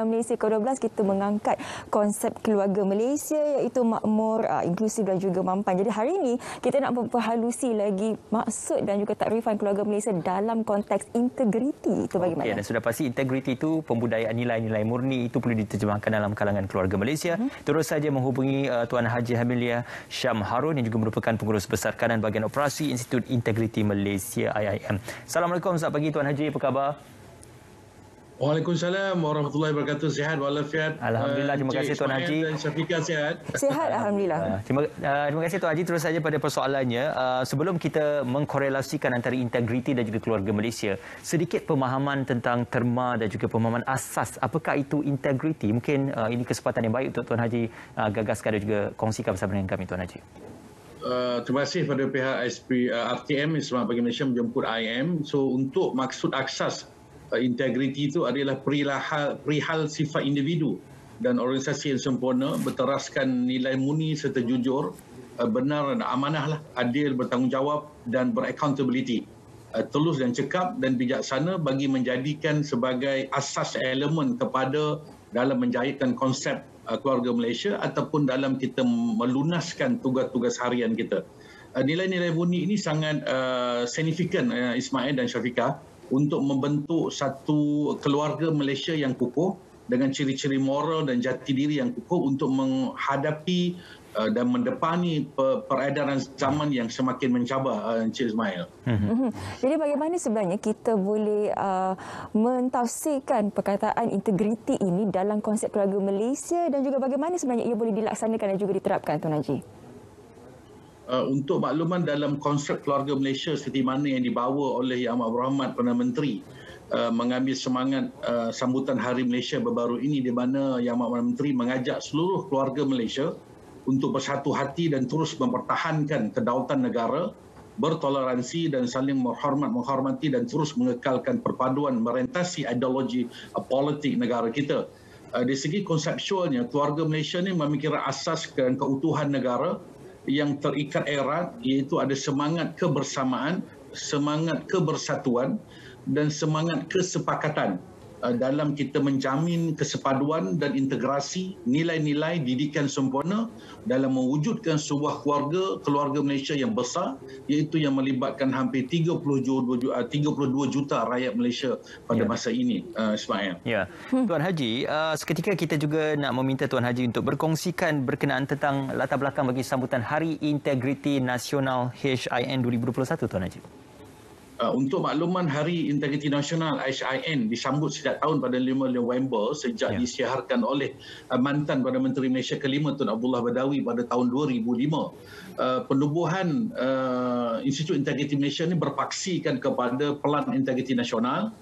Malaysia ke-12 kita mengangkat konsep keluarga Malaysia iaitu makmur, inklusif dan juga mampan. Jadi hari ini kita nak memperhalusi lagi maksud dan juga takrifan keluarga Malaysia dalam konteks integriti. Itu bagaimana? Okey, dan sudah pasti integriti itu pembudayaan nilai-nilai murni itu perlu diterjemahkan dalam kalangan keluarga Malaysia. Terus saja menghubungi Tuan Haji Hamilia Syam Harun yang juga merupakan pengurus besar kanan bahagian operasi Institut Integriti Malaysia IIM. Assalamualaikum, selamat pagi Tuan Haji, apa khabar? Waalaikumsalam warahmatullahi wabarakatuh. Sihat walafiat. Alhamdulillah, terima kasih Tuan Haji. Dan Syafiqah sihat. Sihat, alhamdulillah. Terima kasih Tuan Haji. Terus saja pada persoalannya, sebelum kita mengkorelasikan antara integriti dan juga keluarga Malaysia, sedikit pemahaman tentang terma dan juga pemahaman asas. Apakah itu integriti? Mungkin ini kesempatan yang baik untuk Tuan Haji gagaskan dan juga kongsikan bersama dengan kami, Tuan Haji. Terima kasih pada pihak RTM Selamat Pagi Malaysia menjemput IM. So untuk maksud asas integriti itu adalah perihal sifat individu dan organisasi yang sempurna, berteraskan nilai murni serta jujur, benar dan amanah, adil, bertanggungjawab dan beraccountability, tulus dan cekap dan bijaksana bagi menjadikan sebagai asas elemen kepada dalam menjayakan konsep keluarga Malaysia ataupun dalam kita melunaskan tugas-tugas harian kita. Nilai-nilai murni ini sangat signifikan, Ismail dan Syafiqah, untuk membentuk satu keluarga Malaysia yang kukuh dengan ciri-ciri moral dan jati diri yang kukuh untuk menghadapi dan mendepani peredaran zaman yang semakin mencabar, Encik Ismail. Jadi bagaimana sebenarnya kita boleh mentafsirkan perkataan integriti ini dalam konsep keluarga Malaysia dan juga bagaimana sebenarnya ia boleh dilaksanakan dan juga diterapkan, Tuan Haji? Untuk makluman dalam konsep keluarga Malaysia seperti mana yang dibawa oleh Yang Amat Berhormat Perdana Menteri mengambil semangat sambutan Hari Malaysia berbaru ini, di mana Yang Amat Perdana Menteri mengajak seluruh keluarga Malaysia untuk bersatu hati dan terus mempertahankan kedaulatan negara, bertoleransi dan saling menghormati dan terus mengekalkan perpaduan merentasi ideologi politik negara kita. Dari segi konseptualnya, keluarga Malaysia ini memikirkan asas dan keutuhan negara yang terikat erat, iaitu ada semangat kebersamaan, semangat kebersatuan dan semangat kesepakatan dalam kita menjamin kesepaduan dan integrasi nilai-nilai didikan sempurna dalam mewujudkan sebuah keluarga Malaysia yang besar, iaitu yang melibatkan hampir 32 juta rakyat Malaysia pada masa ini, Ismail. Ya. Tuan Haji, seketika kita juga nak meminta Tuan Haji untuk berkongsikan berkenaan tentang latar belakang bagi sambutan Hari Integriti Nasional HIN 2021, Tuan Haji. Untuk makluman, Hari Integriti Nasional HIN disambut setiap tahun pada 5 November sejak disiarkan oleh mantan Perdana Menteri Malaysia ke-5 Tun Abdullah Badawi pada tahun 2005. Penubuhan Institut Integriti Malaysia ini berpaksikan kepada Pelan Integriti Nasional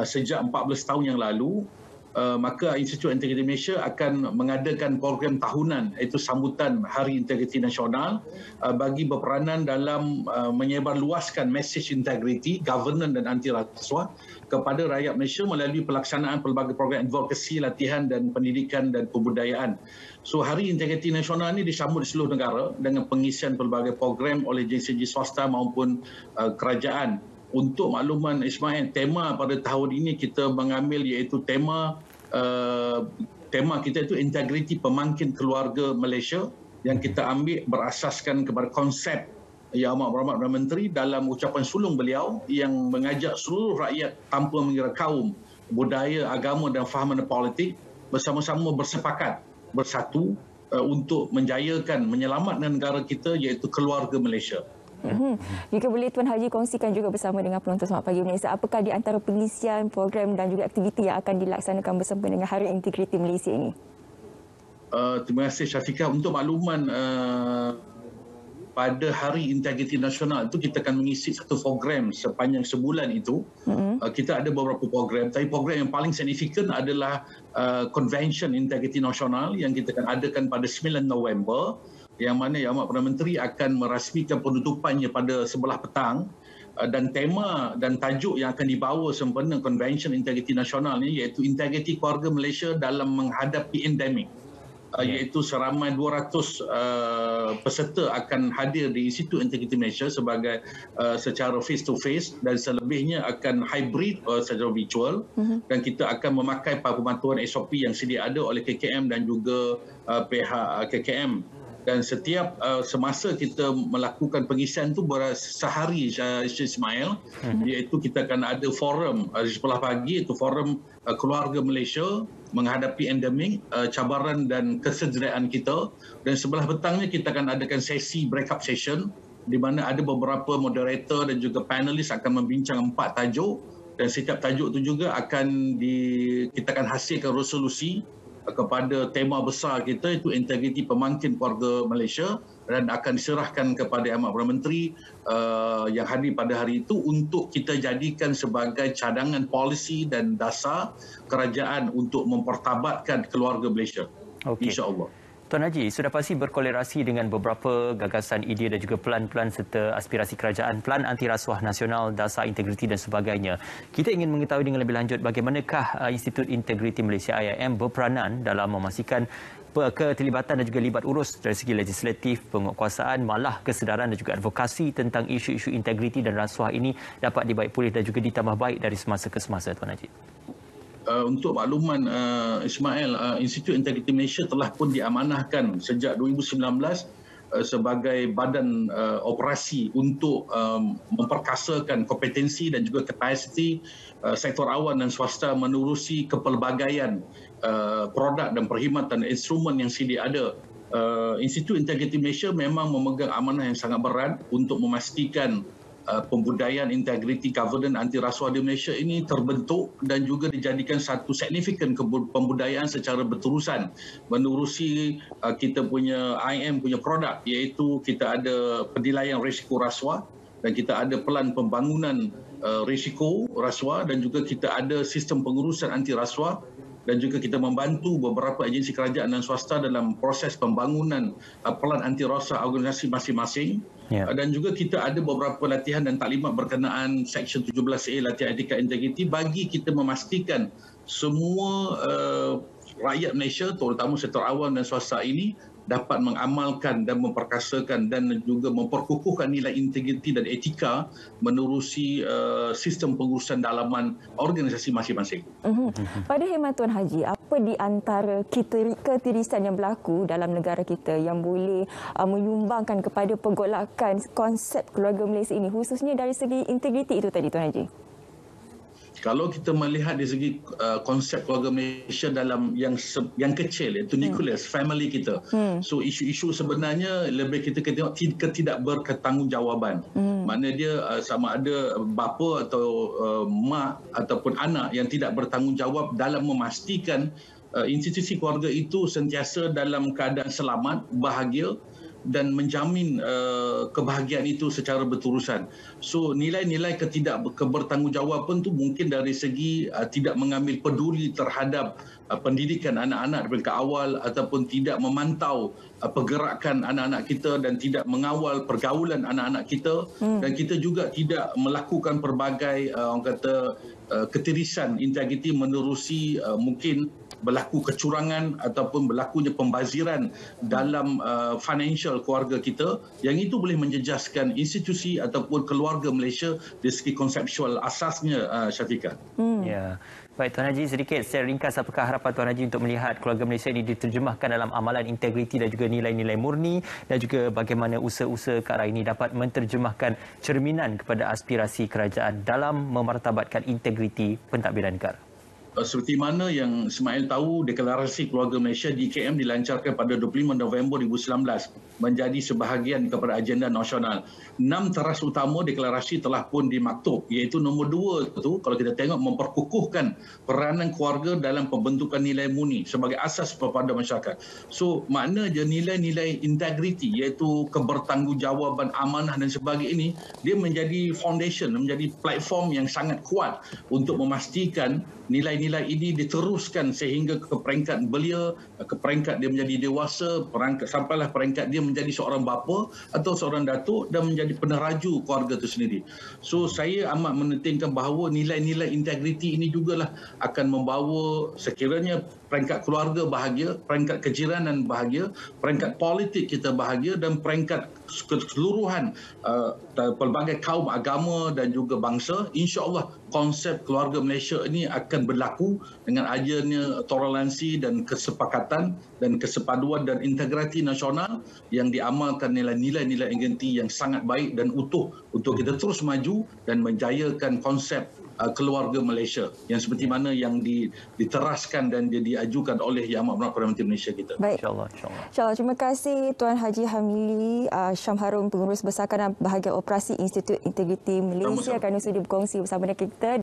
sejak 14 tahun yang lalu. Maka Institut Integriti Malaysia akan mengadakan program tahunan, iaitu sambutan Hari Integriti Nasional, bagi berperanan dalam menyebarluaskan mesej integriti, governance dan anti rasuah kepada rakyat Malaysia melalui pelaksanaan pelbagai program advokasi, latihan dan pendidikan dan kebudayaan. So Hari Integriti Nasional ini disambut di seluruh negara dengan pengisian pelbagai program oleh agensi swasta maupun kerajaan. Untuk makluman Ismail, tema pada tahun ini kita mengambil iaitu tema kita itu integriti pemangkin keluarga Malaysia, yang kita ambil berasaskan kepada konsep Yang Amat Berhormat Perdana Menteri dalam ucapan sulung beliau yang mengajak seluruh rakyat tanpa mengira kaum, budaya, agama dan fahaman politik bersama-sama bersepakat bersatu untuk menjayakan, menyelamatkan negara kita, iaitu keluarga Malaysia. Jika boleh Tuan Haji kongsikan juga bersama dengan penonton Selamat Pagi Malaysia, apakah di antara pengisian program dan juga aktiviti yang akan dilaksanakan bersama dengan Hari Integriti Malaysia ini? Terima kasih Syafiqah. Untuk makluman, pada Hari Integriti Nasional itu kita akan mengisi satu program sepanjang sebulan itu. Kita ada beberapa program, tapi program yang paling signifikan adalah Convention Integriti Nasional yang kita akan adakan pada 9 November, yang mana Yang Amat Perdana Menteri akan merasmikan penutupannya pada sebelah petang, dan tema dan tajuk yang akan dibawa sempena Convention Integriti Nasional ini iaitu integriti keluarga Malaysia dalam menghadapi endemik. iaitu seramai 200 peserta akan hadir di Institute Integrity Malaysia sebagai secara face to face, dan selebihnya akan hybrid secara virtual, dan kita akan memakai pemantauan SOP yang sedia ada oleh KKM dan juga pihak KKM. Dan setiap semasa kita melakukan pengisian tu sehari, Ismail, iaitu kita akan ada forum sebelah pagi, itu forum keluarga Malaysia menghadapi endemik, cabaran dan kesejahteraan kita, dan sebelah petangnya kita akan adakan sesi breakup session di mana ada beberapa moderator dan juga panelis akan membincang 4 tajuk, dan setiap tajuk itu juga kita akan hasilkan resolusi kepada tema besar kita, itu integriti pemangkin keluarga Malaysia, dan akan diserahkan kepada Amat Perdana Menteri yang hadir pada hari itu untuk kita jadikan sebagai cadangan polisi dan dasar kerajaan untuk mempertabatkan keluarga Malaysia. InsyaAllah. Tuan Haji, sudah pasti berkolerasi dengan beberapa gagasan, idea dan juga pelan-pelan serta aspirasi kerajaan, Pelan Anti Rasuah Nasional, Dasar Integriti dan sebagainya. Kita ingin mengetahui dengan lebih lanjut bagaimanakah Institut Integriti Malaysia IIM berperanan dalam memastikan keterlibatan dan juga libat urus dari segi legislatif, penguatkuasaan, malah kesedaran dan juga advokasi tentang isu-isu integriti dan rasuah ini dapat dibaik pulih dan juga ditambah baik dari semasa ke semasa, Tuan Haji. Untuk makluman Ismail, Institut Integriti Malaysia telah pun diamanahkan sejak 2019 sebagai badan operasi untuk memperkasakan kompetensi dan juga kapasiti sektor awam dan swasta menerusi kepelbagaian produk dan perkhidmatan instrumen yang sedia ada. Institut Integriti Malaysia memang memegang amanah yang sangat berat untuk memastikan pembudayaan integriti governance anti rasuah di Malaysia ini terbentuk dan juga dijadikan satu signifikan pembudayaan secara berterusan menerusi kita punya IM punya produk, iaitu kita ada penilaian risiko rasuah, dan kita ada pelan pembangunan risiko rasuah, dan juga kita ada sistem pengurusan anti rasuah, dan juga kita membantu beberapa agensi kerajaan dan swasta dalam proses pembangunan pelan anti rasuah organisasi masing-masing. Dan juga kita ada beberapa latihan dan taklimat berkenaan Seksyen 17A latihan etika integriti bagi kita memastikan semua rakyat Malaysia, terutama sektor awam dan swasta ini dapat mengamalkan dan memperkasakan dan juga memperkukuhkan nilai integriti dan etika menerusi sistem pengurusan dalaman organisasi masing-masing. Pada khidmat Tuan Haji, apa di antara ketirisan yang berlaku dalam negara kita yang boleh menyumbangkan kepada pergolakan konsep keluarga Malaysia ini, khususnya dari segi integriti itu tadi, Tuan Haji? Kalau kita melihat dari segi konsep keluarga Malaysia dalam yang kecil, iaitu nucleus family kita, so isu-isu sebenarnya lebih kita tengok tidak berketanggungjawaban. Maknanya dia sama ada bapa atau mak ataupun anak yang tidak bertanggungjawab dalam memastikan institusi keluarga itu sentiasa dalam keadaan selamat, bahagia, dan menjamin kebahagiaan itu secara berterusan. So nilai-nilai kebertanggungjawaban tu mungkin dari segi tidak mengambil peduli terhadap pendidikan anak-anak daripada awal, ataupun tidak memantau pergerakan anak-anak kita dan tidak mengawal pergaulan anak-anak kita, dan kita juga tidak melakukan pelbagai orang kata ketirisan integriti menerusi mungkin berlaku kecurangan ataupun berlakunya pembaziran dalam financial keluarga kita, yang itu boleh menjejaskan institusi ataupun keluarga Malaysia dari segi konseptual asasnya, Syafiqah. Ya. Baik, Tuan Haji, sedikit secara ringkas apakah harapan Tuan Haji untuk melihat keluarga Malaysia ini diterjemahkan dalam amalan integriti dan juga nilai-nilai murni, dan juga bagaimana usaha-usaha ke arah ini dapat menterjemahkan cerminan kepada aspirasi kerajaan dalam memartabatkan integriti pentadbiran negara? Seperti mana yang Ismail tahu, deklarasi keluarga Malaysia DKM dilancarkan pada 25 November 2019 menjadi sebahagian kepada agenda nasional. 6 teras utama deklarasi telah pun dimaktub, iaitu nombor 2 itu kalau kita tengok memperkukuhkan peranan keluarga dalam pembentukan nilai murni sebagai asas kepada masyarakat. So makna je nilai-nilai integriti, iaitu kebertanggungjawaban, amanah dan sebagainya ini, dia menjadi foundation, menjadi platform yang sangat kuat untuk memastikan nilai nilai-nilai ini diteruskan sehingga ke peringkat belia, ke peringkat dia menjadi dewasa, sampailah peringkat dia menjadi seorang bapa atau seorang datuk dan menjadi peneraju keluarga itu sendiri. So saya amat menentingkan bahawa nilai-nilai integriti ini jugalah akan membawa sekiranya peringkat keluarga bahagia, peringkat kejiranan bahagia, peringkat politik kita bahagia dan peringkat keseluruhan pelbagai kaum, agama dan juga bangsa. InsyaAllah konsep keluarga Malaysia ini akan berlaku dengan adanya toleransi dan kesepakatan dan kesepaduan dan integriti nasional yang diamalkan nilai-nilai integriti yang sangat baik dan utuh untuk kita terus maju dan menjayakan konsep keluarga Malaysia yang seperti mana yang diteraskan dan diajukan oleh Yang Amat Berhormat Perdana Menteri Malaysia kita. Baik. InsyaAllah. InsyaAllah. Terima kasih Tuan Haji Hamili Syamharun, Pengurus Besar Kanan Bahagian Operasi Institut Integriti Malaysia kerana sudah berkongsi bersama dengan kita.